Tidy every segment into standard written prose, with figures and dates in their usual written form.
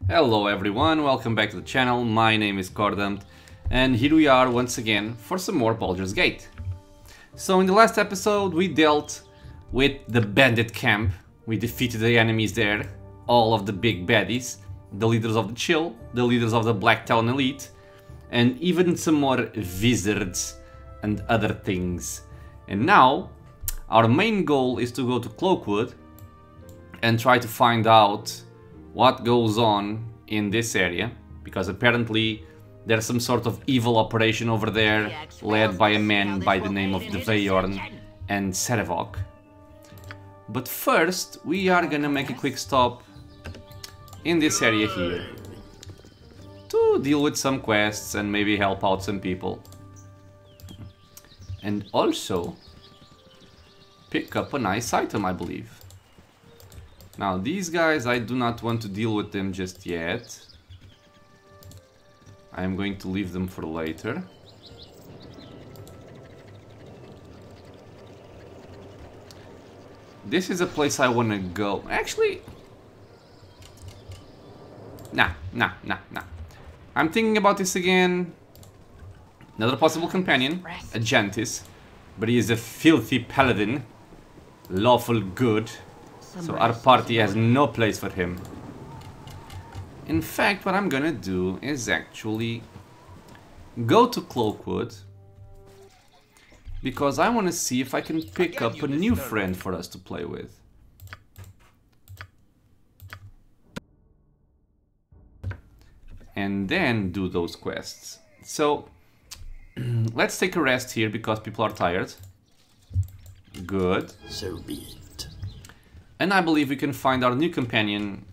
Hello everyone, welcome back to the channel. My name is Coran, and here we are once again for some more Baldur's Gate. So in the last episode we dealt with the bandit camp. We defeated the enemies there, all of the big baddies, the leaders of the Chill, the leaders of the Black Talon Elite, and even some more wizards and other things. And now our main goal is to go to Cloakwood and try to find out what goes on in this area, because apparently there's some sort of evil operation over there led by a man by the name of Devayorn and Serevok. But first we are gonna make a quick stop in this area here to deal with some quests and maybe help out some people, and also pick up a nice item, I believe. Now these guys, I do not want to deal with them just yet. I am going to leave them for later. This is a place I want to go. Actually, nah. I'm thinking about this again. Another possible companion, a Jantis, but he is a filthy paladin, lawful good. So our party has no place for him. In fact, what I'm gonna do is actually go to Cloakwood, because I want to see if I can pick up a new friend for us to play with. And then do those quests. So let's take a rest here because people are tired. Good. So be it. And I believe we can find our new companion.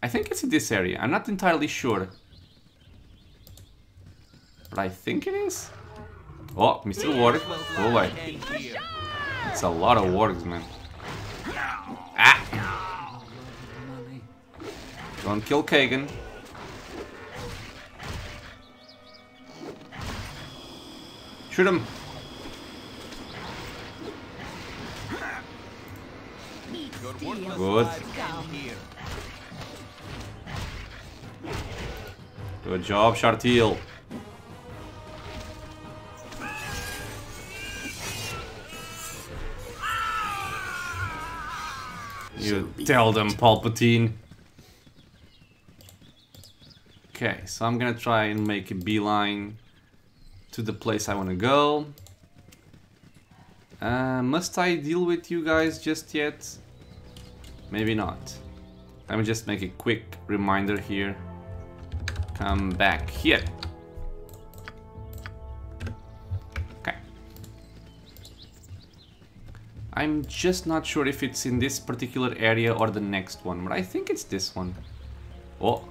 I think it's in this area. I'm not entirely sure, but I think it is. Oh, Mr. Warg. Go away. It's a lot of wargs, man. Ah! Don't kill Kagan. Shoot him. Good. Good job, Shartil. You tell them, Palpatine. Okay, so I'm gonna try and make a beeline to the place I want to go. Must I deal with you guys just yet? Maybe not. Let me just make a quick reminder here. Come back here. Okay. I'm just not sure if it's in this particular area or the next one, but I think it's this one. Oh,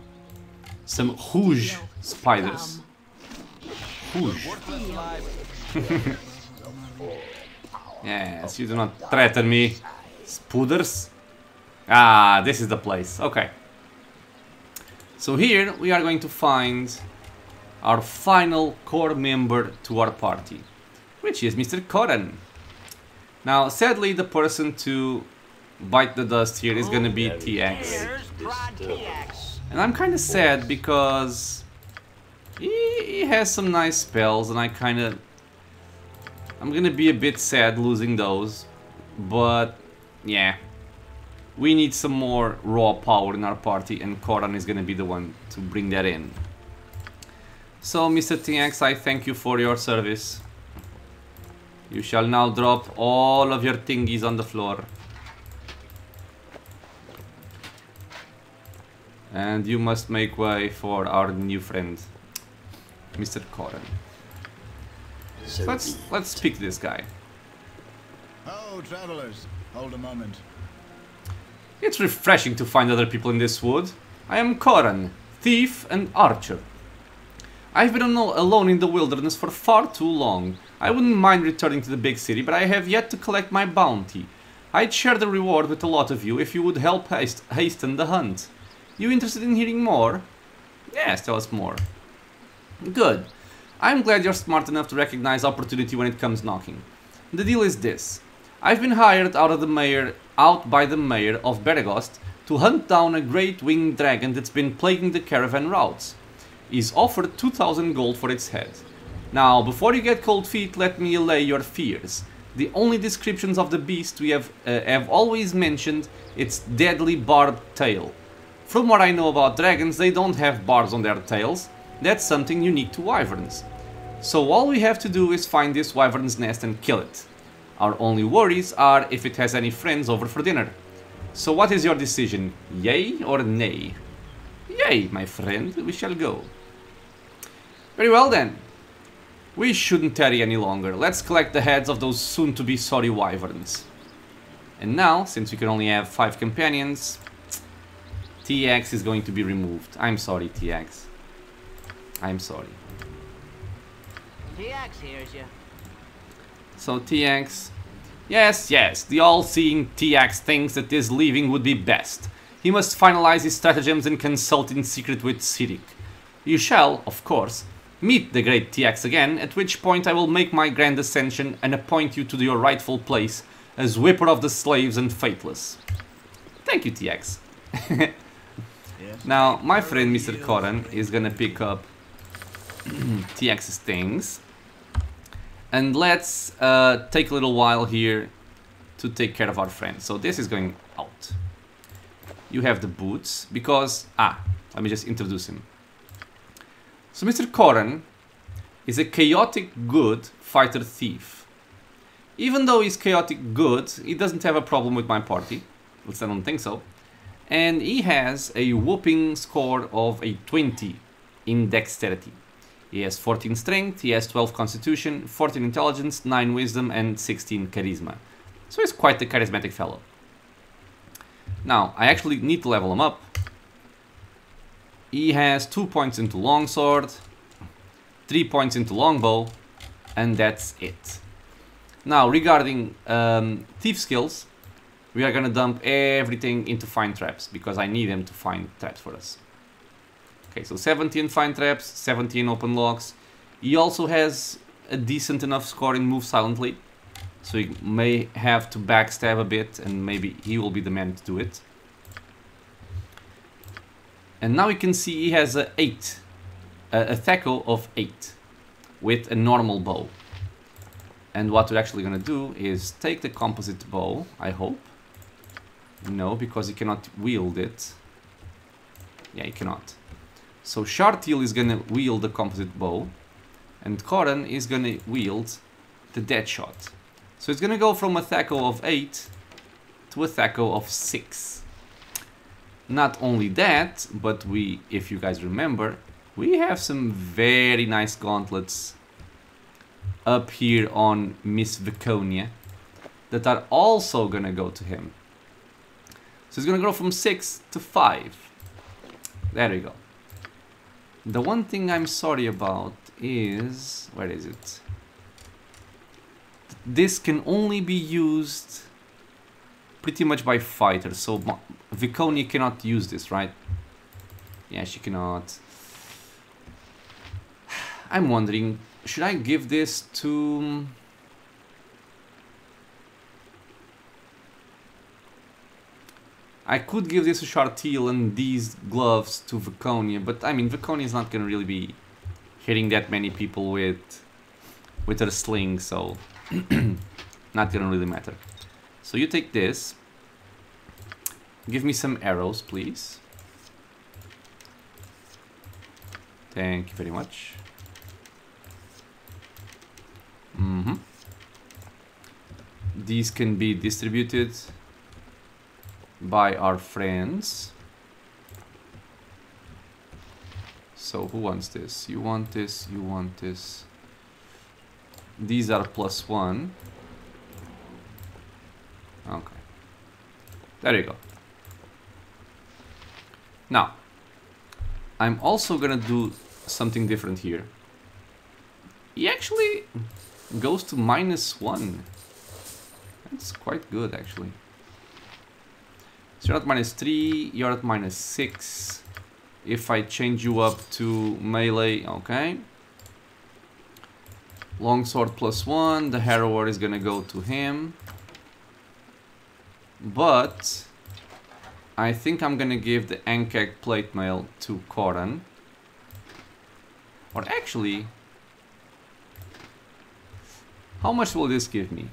some huge spiders. Huge. Yes, you do not threaten me, spooders. Ah, this is the place. Okay. So here we are going to find our final core member to our party, which is Mr. Coran. Now, sadly, the person to bite the dust here is gonna be Tiax. And I'm kind of sad because he has some nice spells, and I'm gonna be a bit sad losing those, but yeah. We need some more raw power in our party, and Coran is gonna be the one to bring that in. So, Mr. Tiax, I thank you for your service. You shall now drop all of your thingies on the floor. And you must make way for our new friend, Mr. Coran. So let's pick this guy. Oh, travelers, hold a moment. It's refreshing to find other people in this wood. I am Coran, thief and archer. I've been alone in the wilderness for far too long. I wouldn't mind returning to the big city, but I have yet to collect my bounty. I'd share the reward with a lot of you if you would help hasten the hunt. You interested in hearing more? Yes, tell us more. Good. I'm glad you're smart enough to recognize opportunity when it comes knocking. The deal is this. I've been hired out by the mayor of Beregost to hunt down a great winged dragon that's been plaguing the caravan routes. He's offered 2,000 gold for its head. Now, before you get cold feet, let me allay your fears. The only descriptions of the beast we have always mentioned its deadly barbed tail. From what I know about dragons, they don't have barbs on their tails. That's something unique to wyverns. So all we have to do is find this wyvern's nest and kill it. Our only worries are if it has any friends over for dinner. So what is your decision? Yay or nay? Yay, my friend, we shall go. Very well then. We shouldn't tarry any longer. Let's collect the heads of those soon-to-be sorry wyverns. And now, since we can only have 5 companions, Tiax is going to be removed. I'm sorry, Tiax. I'm sorry. Tiax hears you. So Tiax... Yes, the all-seeing Tiax thinks that his leaving would be best. He must finalize his stratagems and consult in secret with Sirik. You shall, of course, meet the great Tiax again, at which point I will make my grand ascension and appoint you to your rightful place as whipper of the slaves and faithless. Thank you, Tiax. Now, my friend Mr. Coran is gonna pick up Tiax's things. And let's take a little while here to take care of our friend. So this is going out. You have the boots, because... let me just introduce him. So Mr. Coran is a chaotic good fighter thief. Even though he's chaotic good, he doesn't have a problem with my party. At least I don't think so. And he has a whooping score of a 20 in dexterity. He has 14 strength, he has 12 constitution, 14 intelligence, 9 wisdom and 16 charisma. So he's quite the charismatic fellow. Now, I actually need to level him up. He has 2 points into longsword, 3 points into longbow, and that's it. Now, regarding thief skills, we are gonna dump everything into find traps, because I need him to find traps for us. Okay, so 17 find traps, 17 open locks. He also has a decent enough score in move silently, so he may have to backstab a bit, and maybe he will be the man to do it. And now you can see he has a Thaco of 8 with a normal bow. And what we're actually gonna do is take the composite bow, I hope. No, because he cannot wield it. Yeah, he cannot. So Shartil is gonna wield the composite bow, and Coran is gonna wield the Deadshot. So it's gonna go from a Thaco of 8 to a Thaco of 6. Not only that, but we, if you guys remember, we have some very nice gauntlets up here on Miss Viconia that are also gonna go to him. So it's gonna go from 6 to 5. There we go. The one thing I'm sorry about is... where is it? This can only be used pretty much by fighters, so Viconia cannot use this, right? Yeah, she cannot. I'm wondering, should I give this to... I could give this to Shartil and these gloves to Viconia, but I mean, Viconia is not gonna really be hitting that many people with her sling, so not gonna really matter. So you take this. Give me some arrows, please. Thank you very much. These can be distributed by our friends. So who wants this? You want this, you want this. These are +1. Okay. There you go. Now, I'm also gonna do something different here. He actually goes to -1. That's quite good, actually. So you're at -3, you're at -6. If I change you up to melee, okay. Longsword +1, the Harrower is gonna go to him. But I think I'm gonna give the Ankheg plate mail to Coran. Or actually, how much will this give me?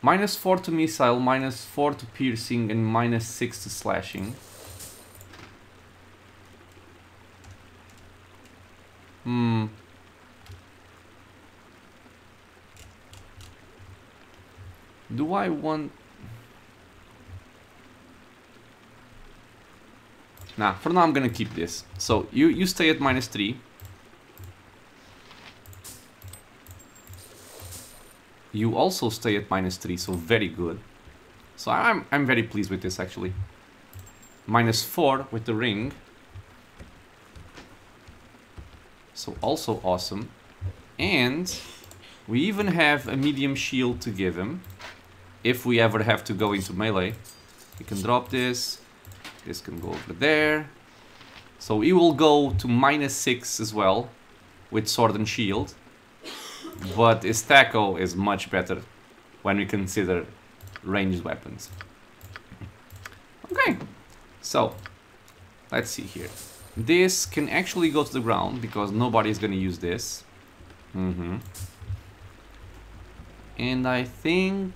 -4 to missile, -4 to piercing, and -6 to slashing. Do I want... Nah, for now I'm gonna keep this. So, you stay at -3. You also stay at -3, so very good. So I'm very pleased with this actually. -4 with the ring. So also awesome. And we even have a medium shield to give him. If we ever have to go into melee. We can drop this. This can go over there. So he will go to -6 as well. With sword and shield. But his tackle is much better when we consider ranged weapons. Okay, so let's see here. This can actually go to the ground because nobody's gonna use this. And I think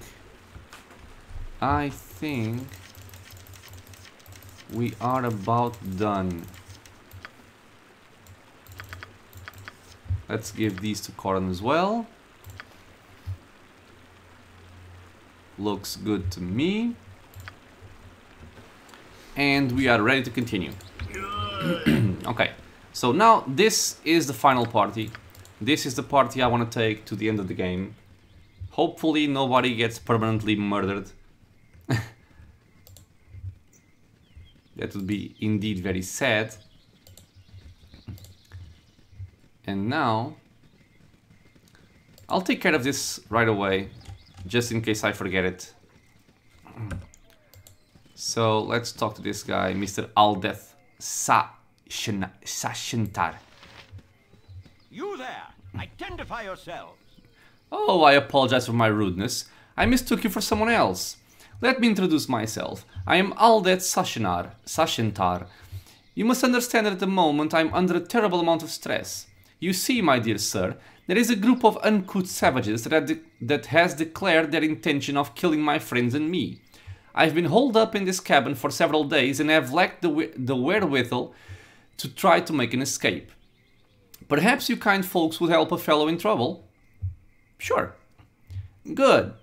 we are about done. Let's give these to Coran as well. Looks good to me. And we are ready to continue. Okay, so now this is the final party. This is the party I want to take to the end of the game. Hopefully nobody gets permanently murdered. That would be indeed very sad. And now, I'll take care of this right away, just in case I forget it. So let's talk to this guy, Mr. Aldeth Sashintar. You there! Identify yourselves! Oh, I apologize for my rudeness. I mistook you for someone else. Let me introduce myself. I am Aldeth Sashintar. You must understand that at the moment I'm under a terrible amount of stress. You see, my dear sir, there is a group of uncouth savages that has declared their intention of killing my friends and me. I've been holed up in this cabin for several days and have lacked the wherewithal to try to make an escape. Perhaps you kind folks would help a fellow in trouble? Sure. Good.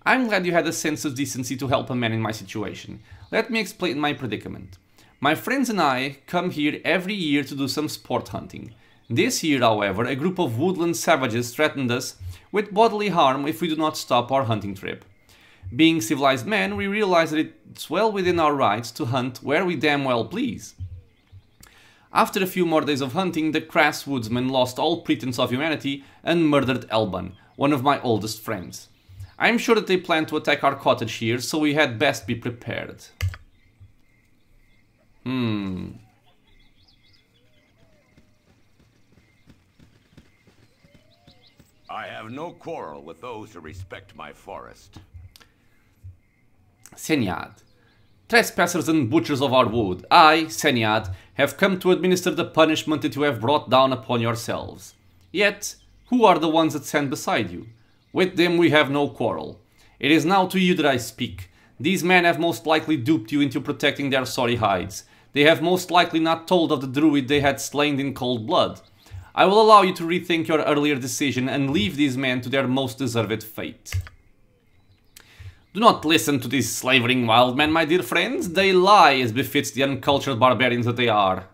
I'm glad you had a sense of decency to help a man in my situation. Let me explain my predicament. My friends and I come here every year to do some sport hunting. This year, however, a group of woodland savages threatened us with bodily harm if we do not stop our hunting trip. Being civilized men, we realize that it's well within our rights to hunt where we damn well please. After a few more days of hunting, the crass woodsmen lost all pretense of humanity and murdered Elban, one of my oldest friends. I am sure that they plan to attack our cottage here, so we had best be prepared. I have no quarrel with those who respect my forest. Senyad. Trespassers and butchers of our wood, I, Senyad, have come to administer the punishment that you have brought down upon yourselves. Yet, who are the ones that stand beside you? With them we have no quarrel. It is now to you that I speak. These men have most likely duped you into protecting their sorry hides. They have most likely not told of the druid they had slain in cold blood. I will allow you to rethink your earlier decision and leave these men to their most deserved fate. Do not listen to these slavering wild men, my dear friends. They lie as befits the uncultured barbarians that they are.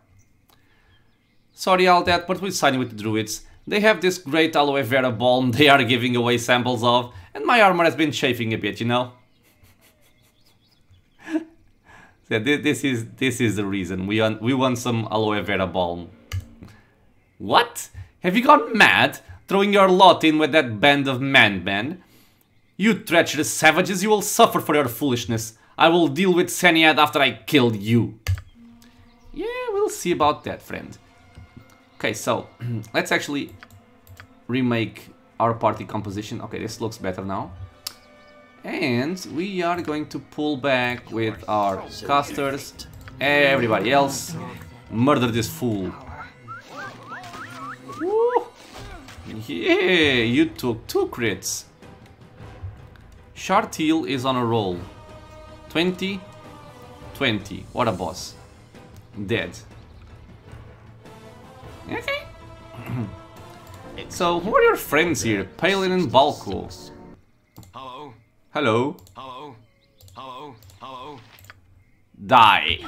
Sorry, Aldeth, but we'll sign with the druids. They have this great aloe vera balm they are giving away samples of, and my armor has been chafing a bit, you know? Yeah, this is the reason. We want some aloe vera balm. What? Have you gone mad? Throwing your lot in with that band of men? You treacherous savages, you will suffer for your foolishness. I will deal with Senyad after I killed you. Yeah, we'll see about that, friend. Okay, so let's actually remake our party composition. Okay, this looks better now. And we are going to pull back with our casters. Everybody else, murder this fool. Woo. Yeah, you took 2 crits. Shartil is on a roll. 20, 20. What a boss. Dead. Okay. So, who are your friends here? Palin and Balko. Hello? Hello. Hello? Hello? Hello? Die.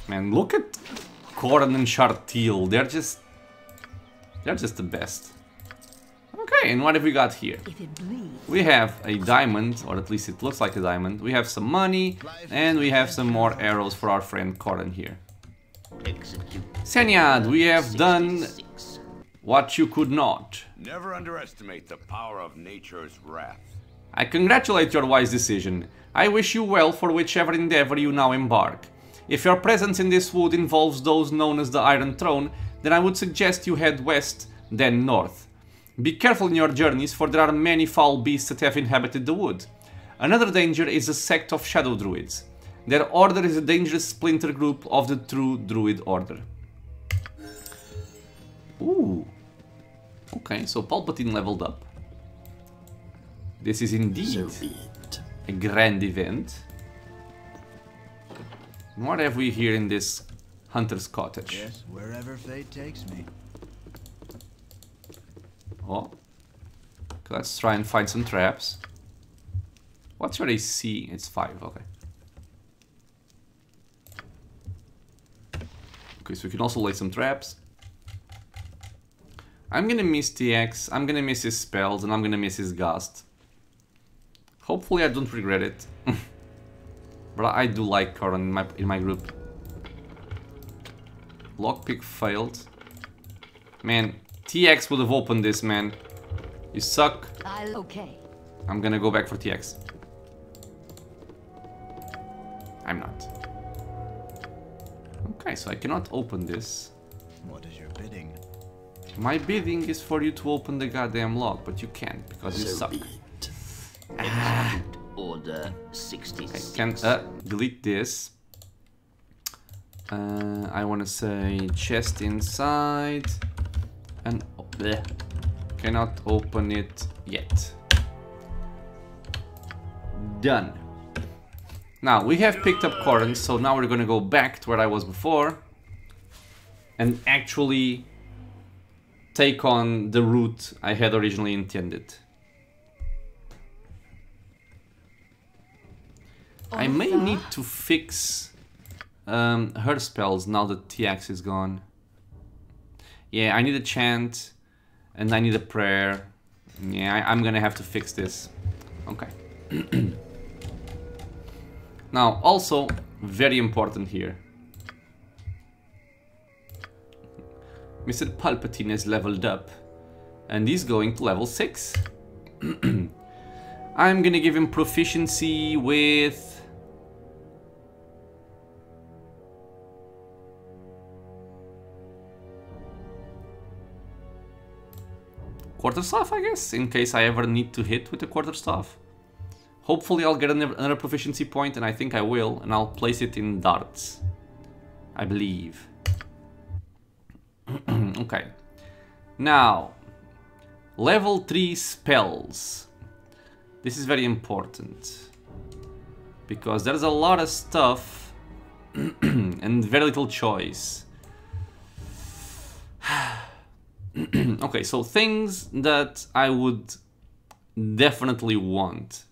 Man, look at Coran and Shartil. They're just the best. Okay, and what have we got here? We have a diamond, or at least it looks like a diamond. We have some money, and we have some more arrows for our friend Coran here. Senyad, we have done what you could not. Never underestimate the power of nature's wrath. I congratulate your wise decision. I wish you well for whichever endeavor you now embark. If your presence in this wood involves those known as the Iron Throne, then I would suggest you head west, then north. Be careful in your journeys, for there are many foul beasts that have inhabited the wood. Another danger is a sect of shadow druids. Their order is a dangerous splinter group of the true druid order. Ooh. Okay, so Palpatine leveled up. This is indeed a grand event. What have we here in this hunter's cottage? Yes, wherever fate takes me. Oh. Let's try and find some traps. What's your AC? It's 5, okay. Okay, so we can also lay some traps. I'm gonna miss Tiax, I'm gonna miss his spells, and I'm gonna miss his Gust. Hopefully I don't regret it. But I do like Coran in my group. Lockpick failed. Man, TX would have opened this, man. You suck. Okay. I'm gonna go back for TX. I'm not. Okay, so I cannot open this. What is your bidding? My bidding is for you to open the goddamn lock, but you can't because you suck. Order 66. Okay, can delete this. I want to say chest inside, and bleh, cannot open it yet. Done. Now we have picked up Coran, so now we're gonna go back to where I was before and actually take on the route I had originally intended. I may need to fix her spells now that Tiax is gone. Yeah, I need a chant and I need a prayer. Yeah, I'm gonna have to fix this. Okay. Now, also, very important here. Mr. Palpatine has leveled up and he's going to level 6. I'm gonna give him proficiency with... quarterstaff, I guess, in case I ever need to hit with the quarterstaff. Hopefully I'll get another proficiency point, and I think I will, and I'll place it in darts, I believe. Okay. Now, level 3 spells. This is very important, because there's a lot of stuff and very little choice. Okay, so things that I would definitely want.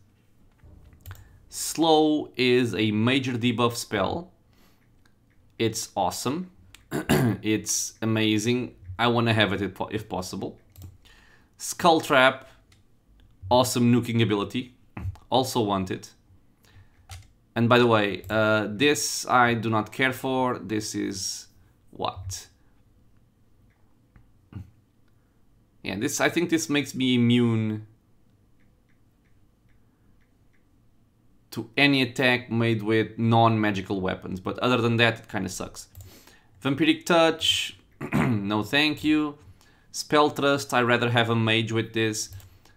Slow is a major debuff spell. It's awesome. It's amazing. I want to have it if possible. Skull Trap, awesome nuking ability. Also want it. And by the way, this I do not care for. This is what? Yeah, this, I think this makes me immune to any attack made with non-magical weapons, but other than that, it kind of sucks. Vampiric Touch, No thank you. Spell Trust, I'd rather have a mage with this.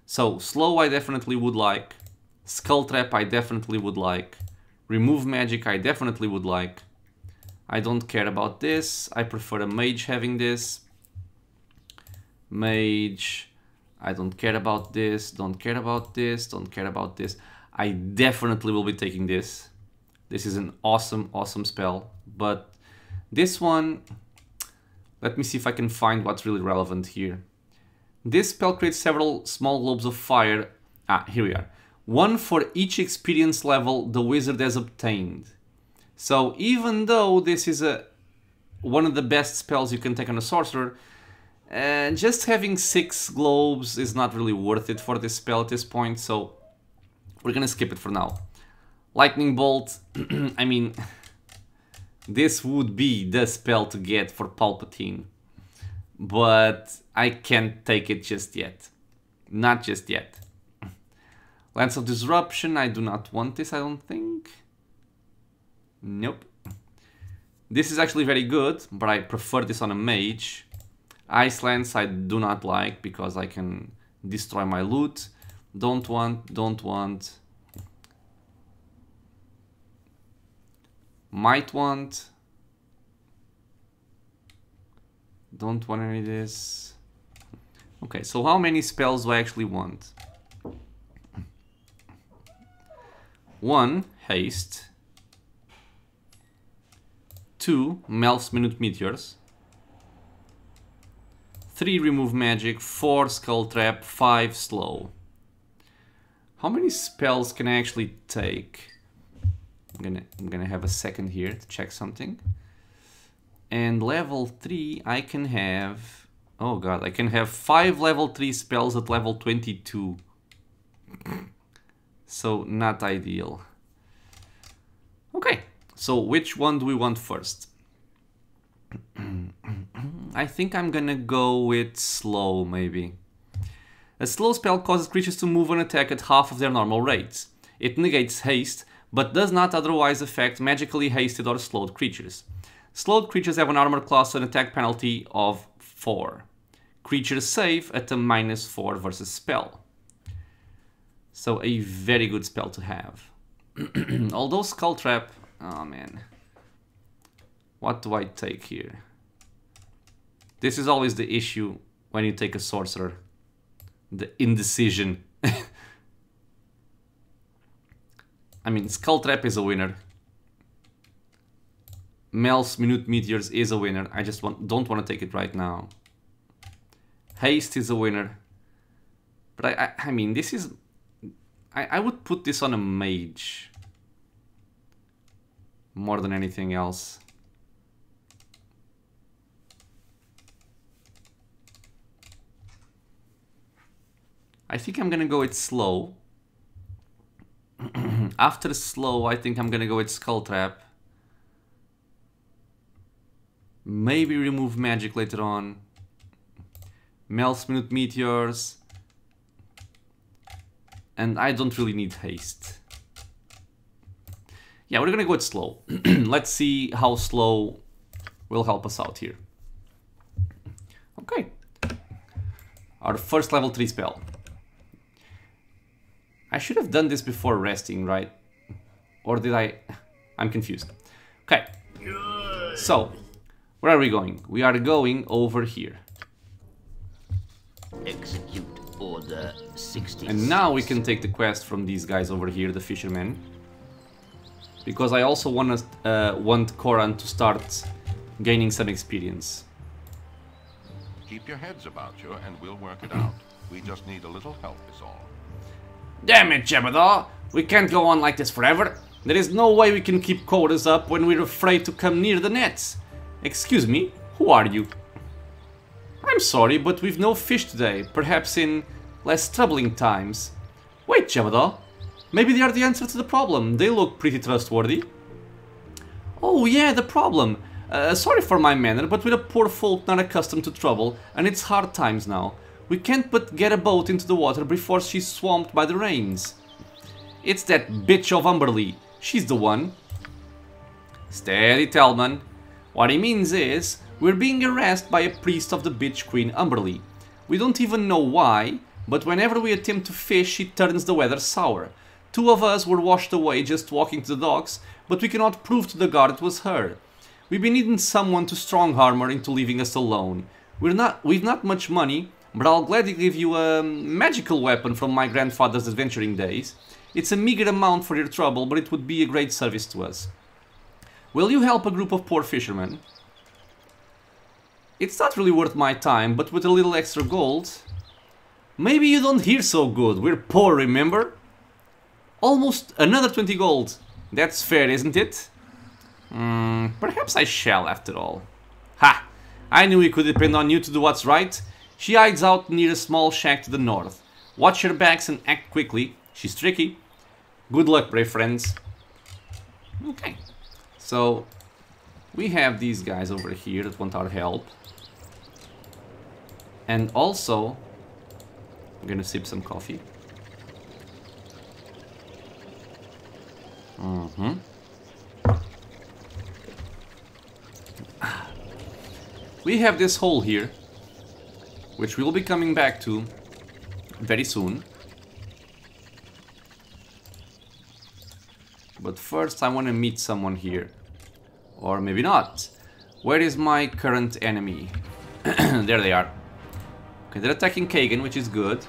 So, Slow I definitely would like. Skull Trap I definitely would like. Remove Magic I definitely would like. I don't care about this. I prefer a mage having this. Mage. I don't care about this. Don't care about this. Don't care about this. I definitely will be taking this. This is an awesome, awesome spell. But this one... Let me see if I can find what's really relevant here. This spell creates several small globes of fire. Ah, here we are. One for each experience level the wizard has obtained. So even though this is one of the best spells you can take on a sorcerer, just having 6 globes is not really worth it for this spell at this point, so we're gonna skip it for now. Lightning Bolt, I mean, this would be the spell to get for Palpatine, but I can't take it just yet. Not just yet. Lance of Disruption, I do not want this, I don't think. Nope. This is actually very good, but I prefer this on a mage. Ice Lance I do not like because I can destroy my loot. Don't want, don't want. Might want. Don't want any of this. Okay, so how many spells do I actually want? 1, Haste. 2, Melts Minute Meteors. 3, Remove Magic. 4, Skull Trap. 5, Slow. How many spells can I actually take? I'm gonna have a second here to check something. And level 3, I can have... Oh god, I can have 5 level 3 spells at level 22. So, not ideal. Okay, so which one do we want first? I think I'm gonna go with Slow, maybe. A slow spell causes creatures to move and attack at half of their normal rates. It negates haste, but does not otherwise affect magically hasted or slowed creatures. Slowed creatures have an armor class and attack penalty of 4. Creatures save at a -4 versus spell. So a very good spell to have. Although Skull Trap... Oh man. What do I take here? This is always the issue when you take a sorcerer. The indecision. I mean, Skull Trap is a winner. Mel's Minute Meteors is a winner. I just don't want to take it right now. Haste is a winner. But I mean, this is... I would put this on a mage. More than anything else. I think I'm gonna go with Slow. After Slow, I think I'm gonna go with Skull Trap. Maybe Remove Magic later on. Mel's Minute Meteors. And I don't really need haste. Yeah, we're gonna go with Slow. Let's see how Slow will help us out here. Okay. Our first level 3 spell. I should have done this before resting, right? Or did I? I'm confused. Okay. So, where are we going? We are going over here. Execute Order 66. And now we can take the quest from these guys over here, the fishermen. Because I also want Coran to start gaining some experience. Keep your heads about you and we'll work it out. We just need a little help is all. Damn it, Jebediah! We can't go on like this forever. There is no way we can keep quotas up when we're afraid to come near the nets. Excuse me, who are you? I'm sorry, but we've no fish today. Perhaps in less troubling times. Wait, Jebediah. Maybe they are the answer to the problem. They look pretty trustworthy. Oh yeah, the problem. Sorry for my manner, but we're a poor folk not accustomed to trouble, and it's hard times now. We can't but get a boat into the water before she's swamped by the rains. It's that bitch of Umberly. She's the one. Steady, Tellman. What he means is, We're being harassed by a priest of the bitch queen Umberly. We don't even know why, but whenever we attempt to fish, she turns the weather sour. 2 of us were washed away just walking to the docks, but we cannot prove to the guard it was her. We've been needing someone to strong arm her into leaving us alone. We've not much money, but I'll gladly give you a magical weapon from my grandfather's adventuring days. It's a meager amount for your trouble, but it would be a great service to us. Will you help a group of poor fishermen? It's not really worth my time, but with a little extra gold... Maybe you don't hear so good. We're poor, remember? Almost another 20 gold. That's fair, isn't it? Perhaps I shall, after all. Ha! I knew we could depend on you to do what's right. She hides out near a small shack to the north. Watch your backs and act quickly. She's tricky. Good luck, brave friends. Okay. So, we have these guys over here that want our help. And also, I'm gonna sip some coffee. We have this hole here, which we'll be coming back to very soon. But first I want to meet someone here. Or maybe not. Where is my current enemy? There they are. Okay, they're attacking Kagan, which is good.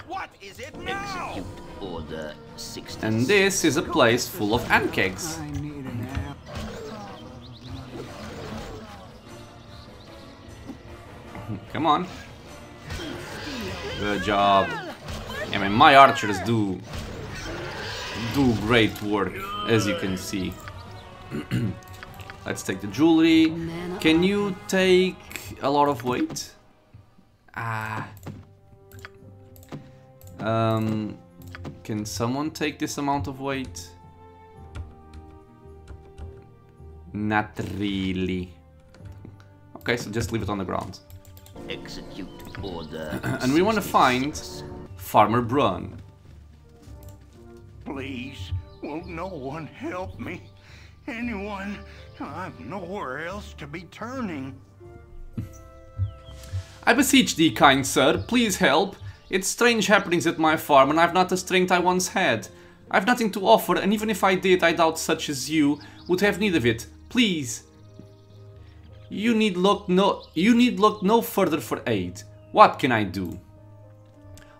What is it now? Execute Order 66. And this is a place full of Ankhegs. I need a nap. Come on. Good job. I mean, my archers do great work, as you can see. Let's take the jewelry. Can you take a lot of weight? Can someone take this amount of weight? Not really. Okay, so just leave it on the ground. Execute Order And we want to find Farmer Brun. Please, will no one help me? Anyone? I've nowhere else to be turning. I beseech thee, kind sir, please help. It's strange happenings at my farm, and I've not the strength I once had. I've nothing to offer, and even if I did, I doubt such as you would have need of it. Please. You need look no further for aid. What can I do?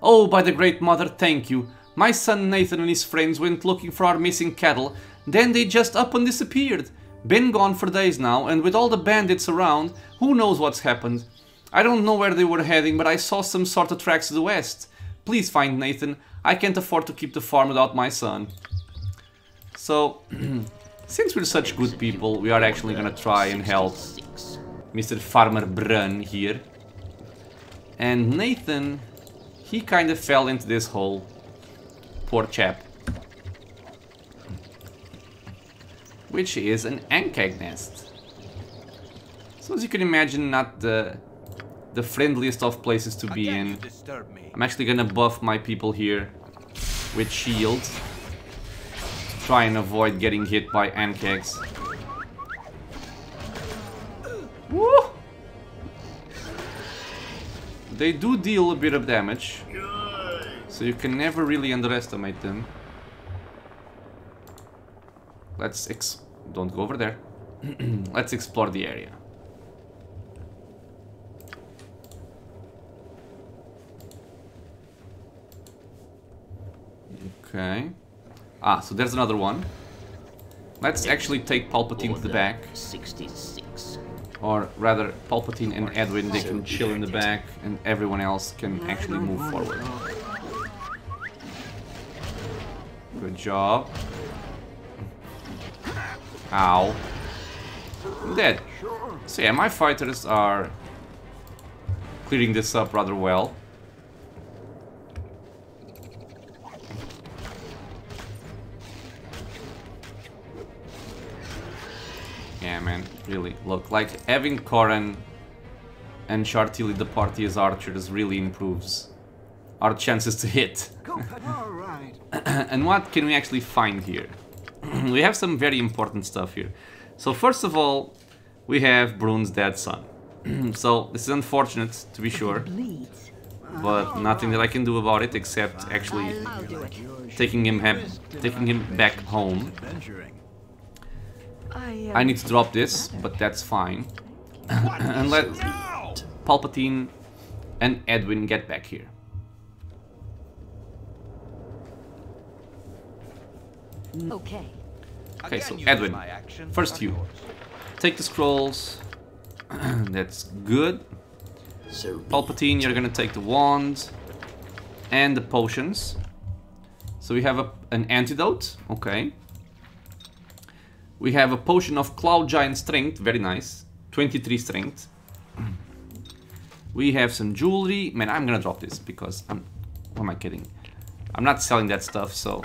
Oh, by the Great Mother, thank you. My son Nathan and his friends went looking for our missing cattle, then they just up and disappeared. Been gone for days now, and with all the bandits around, who knows what's happened. I don't know where they were heading, but I saw some sort of tracks to the west. Please find Nathan. I can't afford to keep the farm without my son. So, since we're such good people, we are actually gonna try and help Mr. Farmer Brun here. And Nathan, he kind of fell into this hole. Poor chap. Which is an Ankheg nest. So as you can imagine, not the friendliest of places to be in. I'm actually gonna buff my people here with shields to try and avoid getting hit by Ankhegs. Woo! They do deal a bit of damage, so you can never really underestimate them. Don't go over there. Let's explore the area. Okay. Ah, so there's another one. Let's actually take Palpatine to the back. 66. Or rather, Palpatine and Edwin, they can chill in the back, and everyone else can actually move forward. Good job. Ow. I'm dead. So yeah, my fighters are clearing this up rather well. Yeah, man, really, look, like having Coran and Chartil lead the party as archers really improves our chances to hit. And what can we actually find here? We have some very important stuff here. So first of all, we have Brune's dead son. So this is unfortunate, to be sure, but nothing that I can do about it except actually taking him back home. I need to drop this, but that's fine. And let Palpatine and Edwin get back here. Okay. Okay, so Edwin, first you. Take the scrolls. That's good. Palpatine, you're gonna take the wand and the potions. So we have an antidote. Okay. We have a potion of Cloud Giant Strength. Very nice. 23 strength. We have some jewelry. Man, I'm gonna drop this because who am I kidding? I'm not selling that stuff, so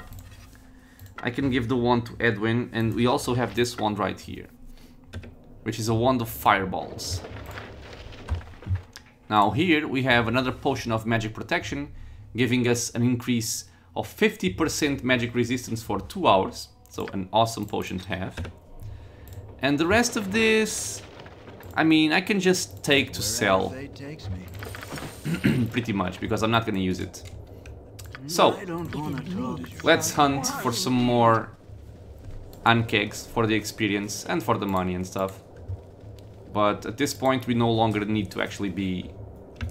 I can give the wand to Edwin. And we also have this wand right here, which is a wand of fireballs. Now here we have another potion of magic protection, giving us an increase of 50% magic resistance for 2 hours. So an awesome potion to have. And the rest of this, I mean, I can just take to sell. Pretty much, because I'm not gonna use it. So, let's hunt for some more Ankhegs for the experience and for the money and stuff. But at this point we no longer need to actually be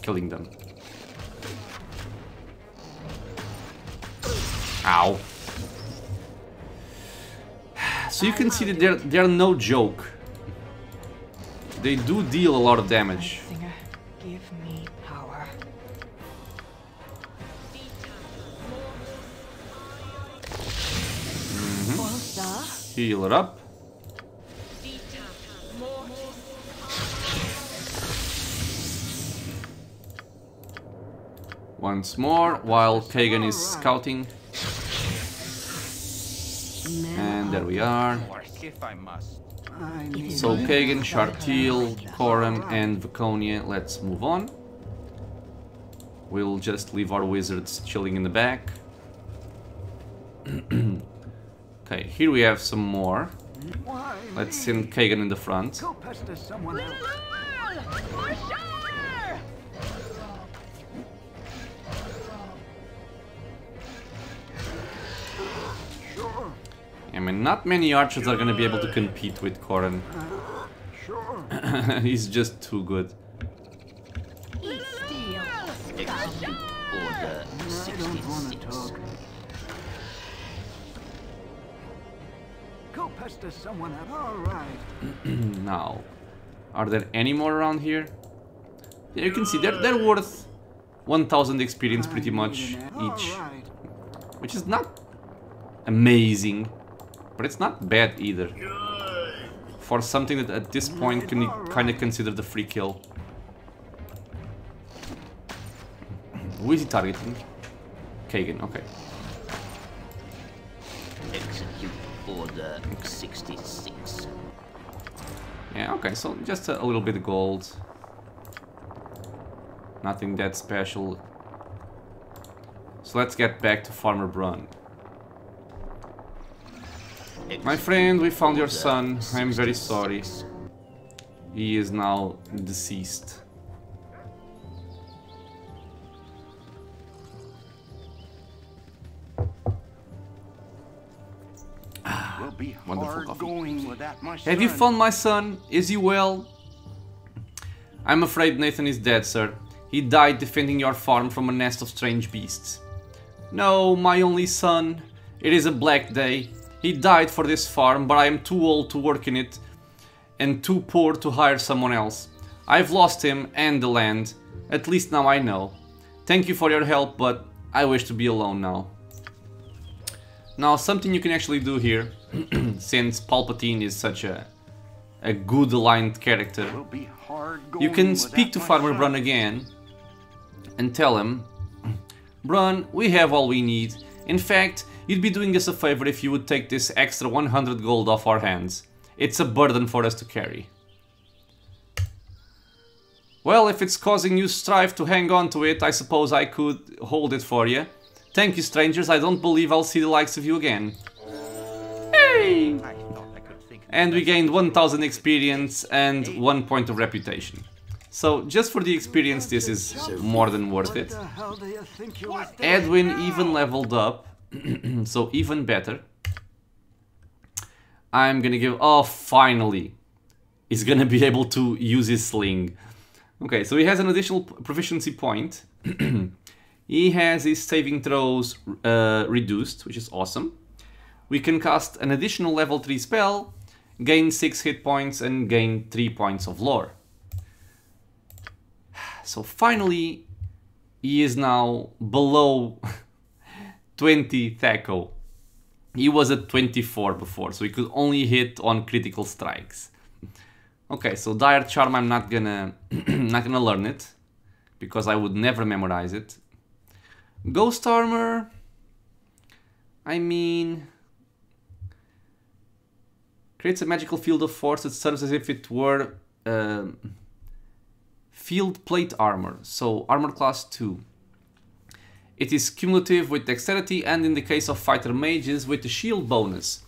killing them. Ow. So you can see that they're no joke. They do deal a lot of damage. Give me power. Heal her up. Once more, while Kagan is scouting. And there we are. So Kagan, Shartil, Coran and Vaconia, let's move on. We'll just leave our wizards chilling in the back. Okay, here we have some more. Let's send Kagan in the front. I mean, not many archers are gonna be able to compete with Coran. He's just too good. Execute Order 66. Go pester someone else. All right. Now, are there any more around here? Yeah, you can see they're worth 1000 experience pretty much each, which is not amazing, but it's not bad either for something that at this point can kind of consider the free kill. Who is he targeting? Kagan, okay. Execute Order 66. Yeah, okay, so just a little bit of gold. Nothing that special. So let's get back to Farmer Brun. My friend, we found your son. I am very sorry. He is now deceased. Wonderful coffee. Have you found my son? Is he well? I'm afraid Nathan is dead, sir. He died defending your farm from a nest of strange beasts. No, my only son. It is a black day. He died for this farm, but I am too old to work in it and too poor to hire someone else. I've lost him and the land. At least now I know. Thank you for your help, but I wish to be alone now. Now, something you can actually do here, since Palpatine is such a good aligned character, you can speak to Farmer Brun again and tell him, Brun, we have all we need. In fact, you'd be doing us a favor if you would take this extra 100 gold off our hands. It's a burden for us to carry. Well, if it's causing you strife to hang on to it, I suppose I could hold it for you. Thank you, strangers. I don't believe I'll see the likes of you again. Hey! I thought I could think And we gained 1000 experience and 1 point of reputation. So just for the experience, this is more than worth it. Edwin even leveled up, so even better. I'm gonna give... Oh, finally! He's gonna be able to use his sling. Okay, so he has an additional proficiency point. He has his saving throws reduced, which is awesome. We can cast an additional level 3 spell, gain 6 hit points, and gain 3 points of lore. So finally, he is now below 20 Thaco. He was at 24 before, so he could only hit on critical strikes. Okay, so Dire Charm, I'm not gonna learn it, because I would never memorize it. Ghost Armor, I mean, creates a magical field of force that serves as if it were field plate armor, so armor class 2. It is cumulative with dexterity and in the case of fighter mages with the shield bonus.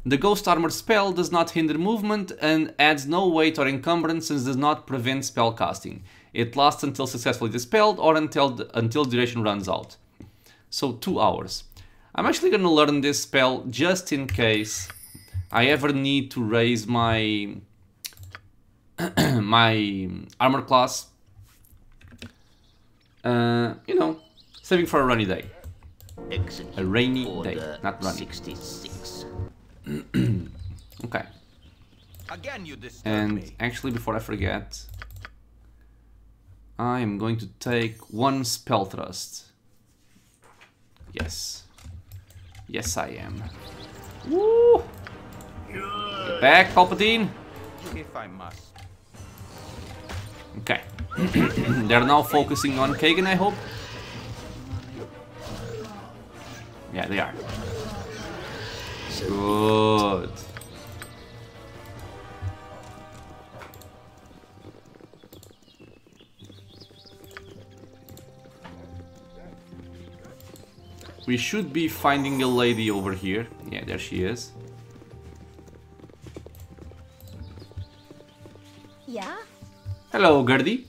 The Ghost Armor spell does not hinder movement and adds no weight or encumbrance and does not prevent spell casting. It lasts until successfully dispelled or until duration runs out. So 2 hours. I'm actually going to learn this spell just in case I ever need to raise my my armor class. You know, saving for a rainy day. Execute A rainy day, order not running. 66. Okay. Again, you disturb And me. actually, before I forget, I am going to take 1 spell thrust. Yes. Yes, I am. Woo! Get back, Palpatine! If I must. Okay. They're now focusing on Kagan, I hope. Yeah, they are. Good. We should be finding a lady over here. Yeah, there she is. Yeah? Hello, Gertie.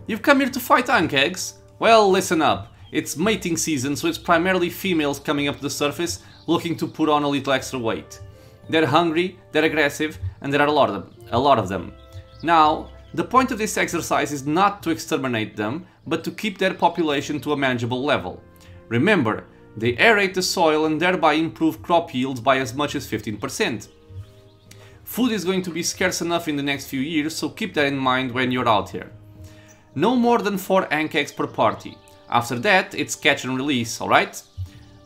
You've come here to fight Ankhegs? Well, listen up. It's mating season, so it's primarily females coming up to the surface looking to put on a little extra weight. They're hungry, they're aggressive, and there are a lot of them. Now, the point of this exercise is not to exterminate them, but to keep their population to a manageable level. Remember, they aerate the soil and thereby improve crop yields by as much as 15%. Food is going to be scarce enough in the next few years, so keep that in mind when you're out here. No more than 4 Ankhegs per party. After that, it's catch and release, alright?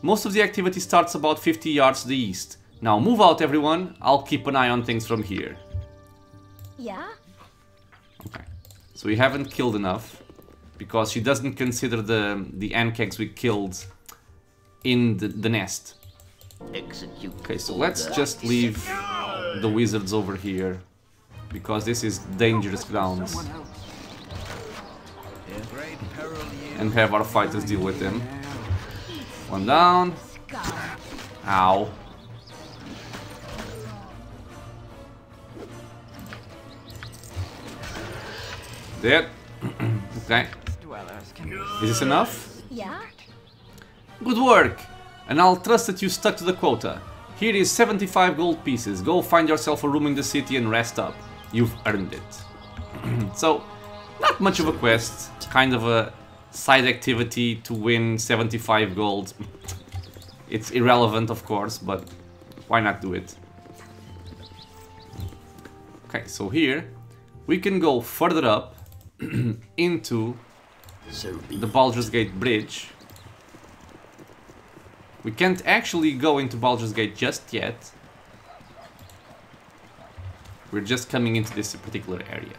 Most of the activity starts about 50 yards to the east. Now move out, everyone. I'll keep an eye on things from here. Yeah? Okay. So we haven't killed enough, because she doesn't consider the Ankhegs we killed in the nest. Execute Okay, so let's order just leave the wizards over here, because this is dangerous grounds, and have our fighters deal with them. 1 down. Ow. Dead. Okay. Is this enough? Yeah? Good work! And I'll trust that you stuck to the quota. Here is 75 gold pieces. Go find yourself a room in the city and rest up. You've earned it. So, not much of a quest. Kind of a side activity to win 75 gold. It's irrelevant, of course, but why not do it? Okay, so here we can go further up into the Baldur's Gate bridge. We can't actually go into Baldur's Gate just yet. We're just coming into this particular area.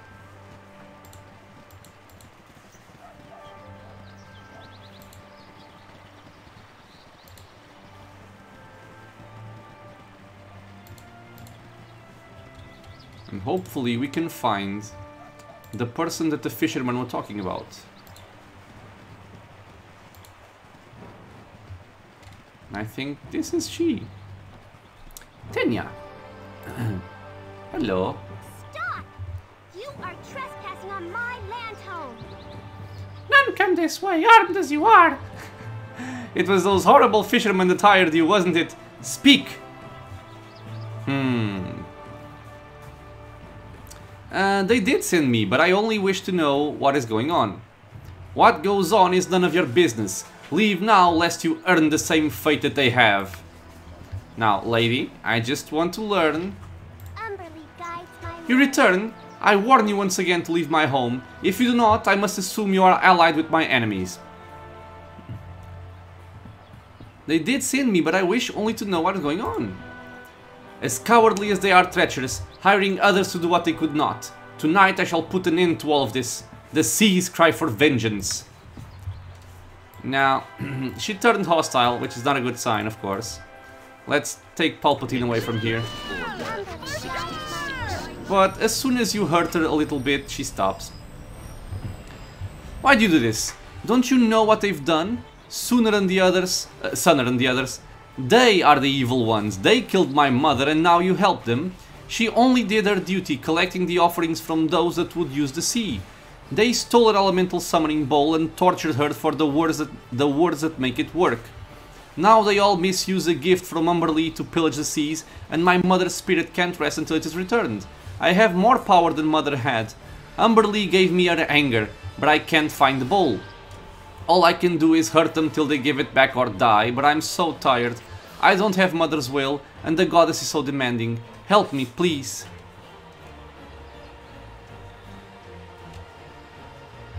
And hopefully we can find the person that the fishermen were talking about. I think this is she. Tenya. Hello. Stop! You are trespassing on my land home. None come this way, armed as you are. It was those horrible fishermen that hired you, wasn't it? Speak. They did send me, but I only wish to know what is going on. What goes on is none of your business. Leave now, lest you earn the same fate that they have. Now, lady, I just want to learn. Umberly guides my You return. I warn you once again to leave my home. If you do not, I must assume you are allied with my enemies. They did send me, but I wish only to know what is going on. As cowardly as they are treacherous, hiring others to do what they could not. Tonight I shall put an end to all of this. The seas cry for vengeance. Now, she turned hostile, which is not a good sign, of course. Let's take Palpatine away from here. But as soon as you hurt her a little bit, she stops. Why do you do this? Don't you know what they've done? Sooner than the others, They are the evil ones. They killed my mother and now you help them. She only did her duty, collecting the offerings from those that would use the sea. They stole her elemental summoning bowl and tortured her for the words that make it work. Now they all misuse a gift from Umberly to pillage the seas, and my mother's spirit can't rest until it is returned. I have more power than mother had. Umberly gave me her anger, but I can't find the bowl. All I can do is hurt them till they give it back or die, but I'm so tired. I don't have mother's will, and the goddess is so demanding. Help me, please.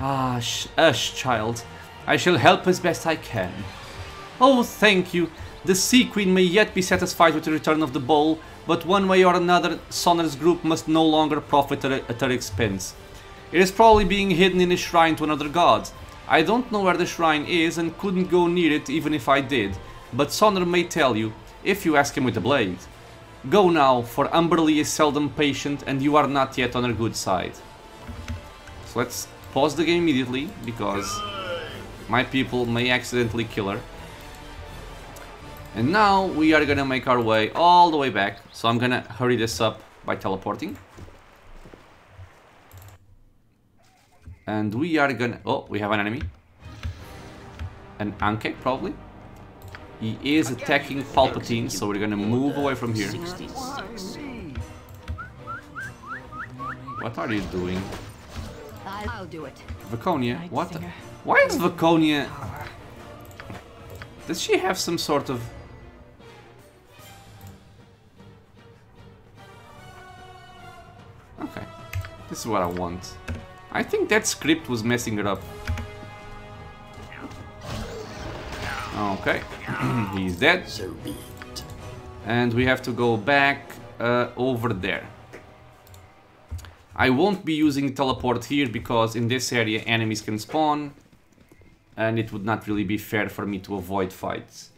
Ah, hush, child. I shall help as best I can. Oh, thank you. The Sea Queen may yet be satisfied with the return of the bowl, but one way or another, Sonner's group must no longer profit at her expense. It is probably being hidden in a shrine to another god. I don't know where the shrine is and couldn't go near it even if I did, but Sonner may tell you, if you ask him with the blade. Go now, for Umberly is seldom patient and you are not yet on her good side. So let's pause the game immediately, because my people may accidentally kill her. And now we are gonna make our way all the way back, so I'm gonna hurry this up by teleporting. And we are gonna... oh, we have an enemy. An Ankheg, probably. He is attacking Palpatine, so we're gonna move away from here. 66. What are you doing? I'll do it. Vaconia? What? Why is Vaconia... does she have some sort of... okay. This is what I want. I think that script was messing it up. Okay. He's dead. So be it. And we have to go back over there. I won't be using teleport here because in this area enemies can spawn. And it would not really be fair for me to avoid fights.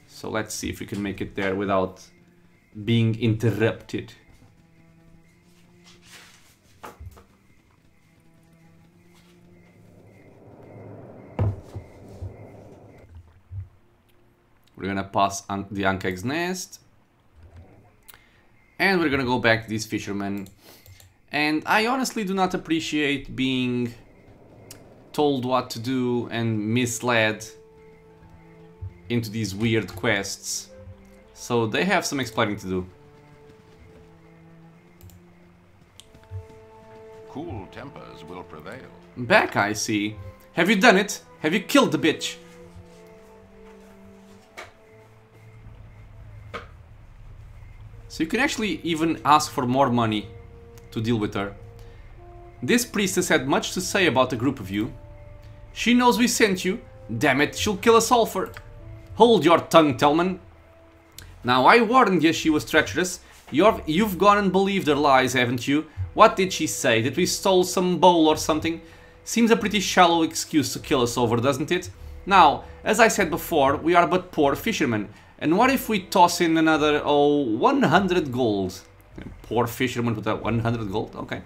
So let's see if we can make it there without being interrupted. We're gonna pass the Ankheg's nest. And we're gonna go back to these fishermen. And I honestly do not appreciate being told what to do and misled into these weird quests. So they have some explaining to do. Cool tempers will prevail. Back, I see. Have you done it? Have you killed the bitch? So you can actually even ask for more money to deal with her. This priestess had much to say about the group of you. She knows we sent you. Damn it, she'll kill us all for... hold your tongue, Tellman. Now, I warned you she was treacherous. You've gone and believed her lies, haven't you? What did she say? That we stole some bowl or something? Seems a pretty shallow excuse to kill us over, doesn't it? Now, as I said before, we are but poor fishermen. And what if we toss in another, 100 gold? Poor fisherman with that 100 gold? Okay.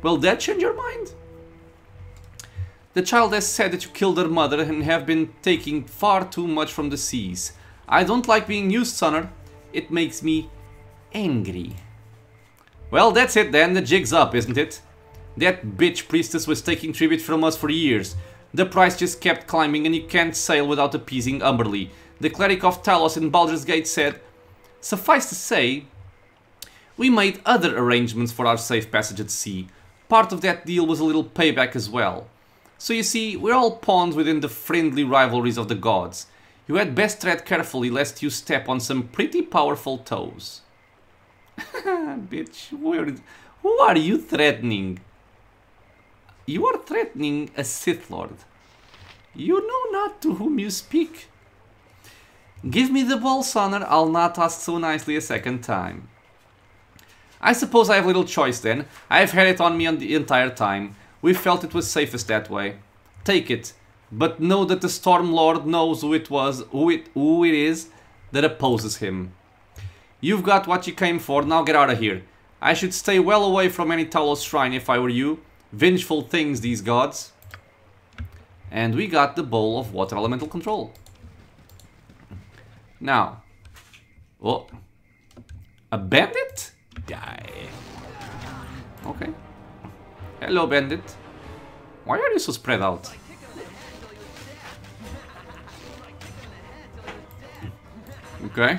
Will that change your mind? The child has said that you killed her mother and have been taking far too much from the seas. I don't like being used, Sonner. It makes me angry. Well, that's it then. The jig's up, isn't it? That bitch priestess was taking tribute from us for years. The price just kept climbing and you can't sail without appeasing Umberlee. The cleric of Talos in Baldur's Gate said, suffice to say, we made other arrangements for our safe passage at sea. Part of that deal was a little payback as well. So you see, we're all pawns within the friendly rivalries of the gods. You had best tread carefully lest you step on some pretty powerful toes. Bitch, who are you threatening? You are threatening a Sith Lord. You know not to whom you speak. Give me the ball, Sonner. I'll not ask so nicely a second time. I suppose I have little choice then. I've had it on me the entire time. We felt it was safest that way. Take it, but know that the Storm Lord knows who it is that opposes him. You've got what you came for, now get out of here. I should stay well away from any Talos shrine if I were you. Vengeful things, these gods. And we got the bowl of water elemental control. Now. Oh. A bandit? Die. Okay. Hello, bandit. Why are you so spread out? Okay.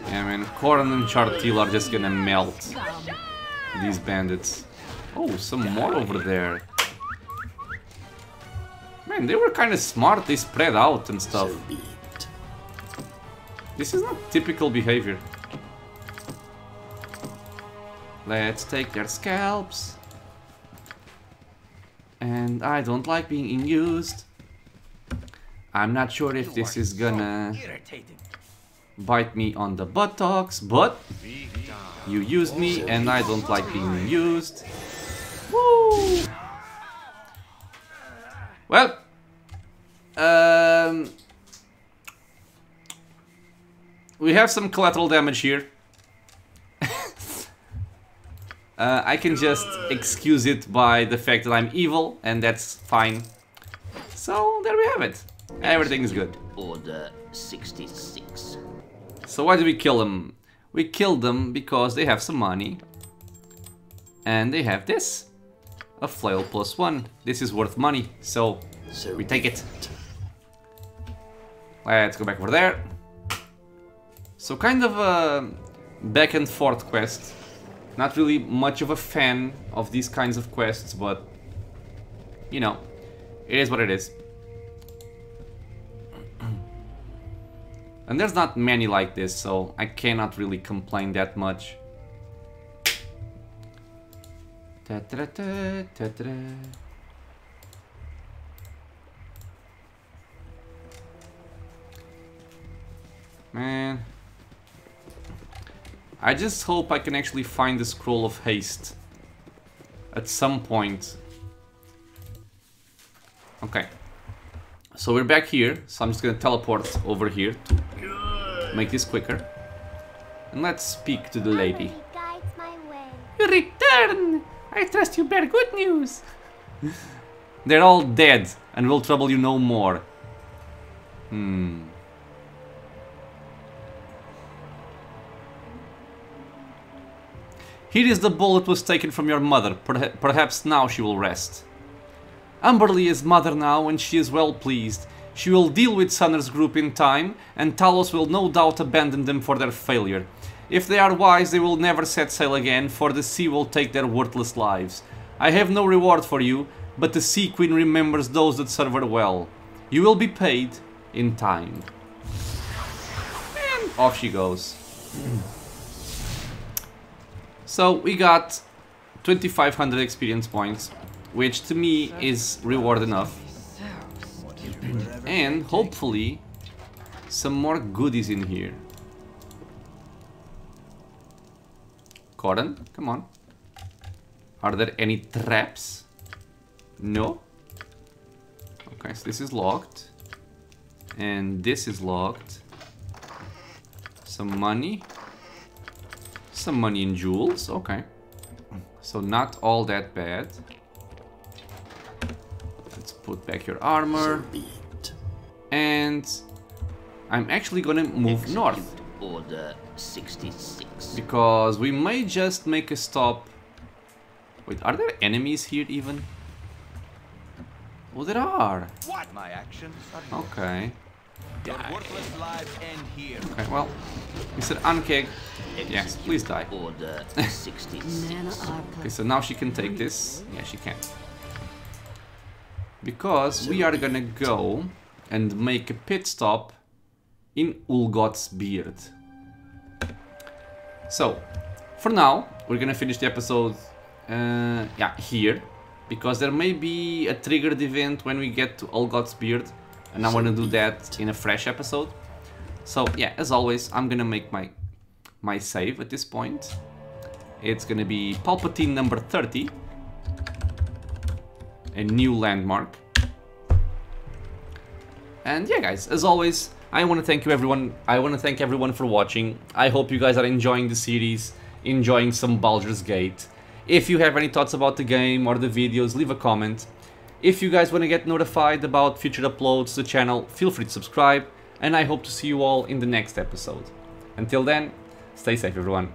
Yeah, man. Coran and Chartil are just gonna melt these bandits. Oh, some more over there. Man, they were kind of smart. They spread out and stuff. This is not typical behavior. Let's take their scalps. And I don't like being used. I'm not sure if this is gonna bite me on the buttocks, but you used me and I don't like being used. Woo! Well, we have some collateral damage here. I can just excuse it by the fact that I'm evil, and that's fine. So, there we have it. Everything is good. Order 66. So why did we kill them? We killed them because they have some money. And they have this. A flail +1. This is worth money, so we take it. Let's go back over there. So kind of a back and forth quest. Not really much of a fan of these kinds of quests, but you know, it is what it is. And there's not many like this, so I cannot really complain that much. Man, I just hope I can actually find the Scroll of Haste at some point. Okay, so we're back here, so I'm just gonna teleport over here to make this quicker. And let's speak to the lady. Guides my way. You return! I trust you bear good news. They're all dead and will trouble you no more. Here is the bowl that was taken from your mother. Perhaps now she will rest. Umberlee is mother now and she is well pleased. She will deal with Sonner's group in time, and Talos will no doubt abandon them for their failure. If they are wise, they will never set sail again, for the sea will take their worthless lives. I have no reward for you, but the Sea Queen remembers those that serve her well. You will be paid in time. And off she goes. So we got 2500 experience points, which to me is reward enough. And hopefully some more goodies in here. Coran, come on. Are there any traps? No? Okay, so this is locked. And this is locked. Some money. Some money and jewels, okay. So not all that bad. Let's put back your armor. And I'm actually gonna move north. Order 66. Because we may just make a stop. Wait, are there enemies here even? Oh, there are. What? My actions are Okay. Your worthless lives end here. Okay, well, Mr. Ankeg. Yes, please die. Order 66. Okay, so now she can take this. Yeah, she can. Because we are gonna go and make a pit stop in Ulgot's beard. So, for now, we're gonna finish the episode yeah, here. Because there may be a triggered event when we get to Ulgot's beard. And I want to do that in a fresh episode. So yeah, as always, I'm gonna make my save at this point. It's gonna be Palpatine number 30. A new landmark. And yeah, guys, as always, I want to thank you everyone. I want to thank everyone for watching. I hope you guys are enjoying the series, enjoying some Baldur's Gate. If you have any thoughts about the game or the videos, leave a comment. If you guys want to get notified about future uploads to the channel, feel free to subscribe, and I hope to see you all in the next episode. Until then, stay safe everyone.